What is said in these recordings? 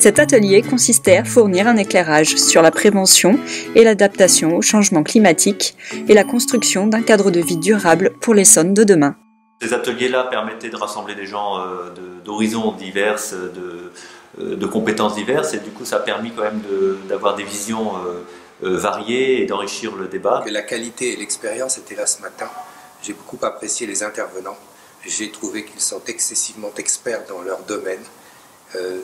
Cet atelier consistait à fournir un éclairage sur la prévention et l'adaptation au changement climatique et la construction d'un cadre de vie durable pour l'Essonne de demain. Ces ateliers-là permettaient de rassembler des gens d'horizons divers, de compétences diverses, et du coup ça a permis quand même d'avoir des visions variées et d'enrichir le débat. La qualité et l'expérience étaient là ce matin. J'ai beaucoup apprécié les intervenants. J'ai trouvé qu'ils sont excessivement experts dans leur domaine.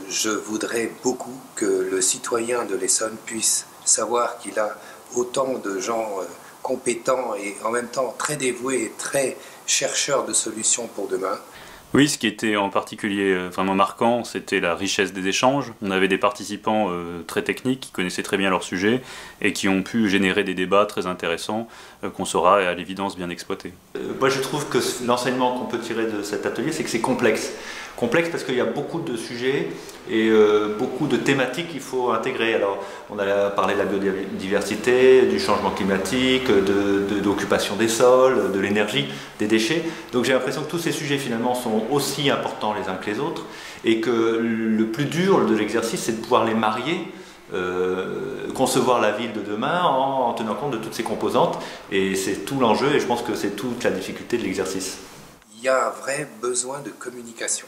Je voudrais beaucoup que le citoyen de l'Essonne puisse savoir qu'il a autant de gens compétents et en même temps très dévoués et très chercheurs de solutions pour demain. Oui, ce qui était en particulier vraiment marquant, c'était la richesse des échanges. On avait des participants très techniques qui connaissaient très bien leur sujet et qui ont pu générer des débats très intéressants qu'on saura à l'évidence bien exploiter. Moi je trouve que l'enseignement qu'on peut tirer de cet atelier, c'est que c'est complexe. Complexe parce qu'il y a beaucoup de sujets et beaucoup de thématiques qu'il faut intégrer. Alors on a parlé de la biodiversité, du changement climatique, de l'occupation des sols, de l'énergie, des déchets. Donc j'ai l'impression que tous ces sujets finalement sont aussi importants les uns que les autres et que le plus dur de l'exercice, c'est de pouvoir les marier, concevoir la ville de demain en tenant compte de toutes ces composantes, et c'est tout l'enjeu et je pense que c'est toute la difficulté de l'exercice. Il y a un vrai besoin de communication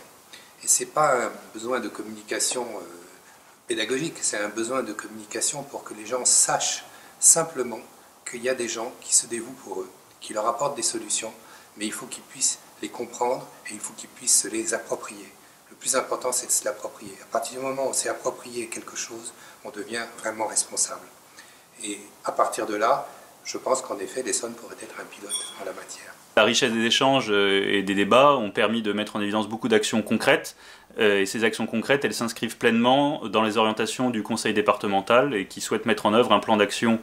et ce n'est pas un besoin de communication pédagogique, c'est un besoin de communication pour que les gens sachent simplement qu'il y a des gens qui se dévouent pour eux, qui leur apportent des solutions, mais il faut qu'ils puissent les comprendre et il faut qu'ils puissent se les approprier. Le plus important, c'est de se l'approprier. À partir du moment où on s'est approprié quelque chose, on devient vraiment responsable. Et à partir de là, je pense qu'en effet, l'Essonne pourrait être un pilote en la matière. La richesse des échanges et des débats ont permis de mettre en évidence beaucoup d'actions concrètes. Et ces actions concrètes, elles s'inscrivent pleinement dans les orientations du conseil départemental et qui souhaite mettre en œuvre un plan d'action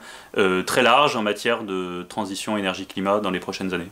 très large en matière de transition énergie-climat dans les prochaines années.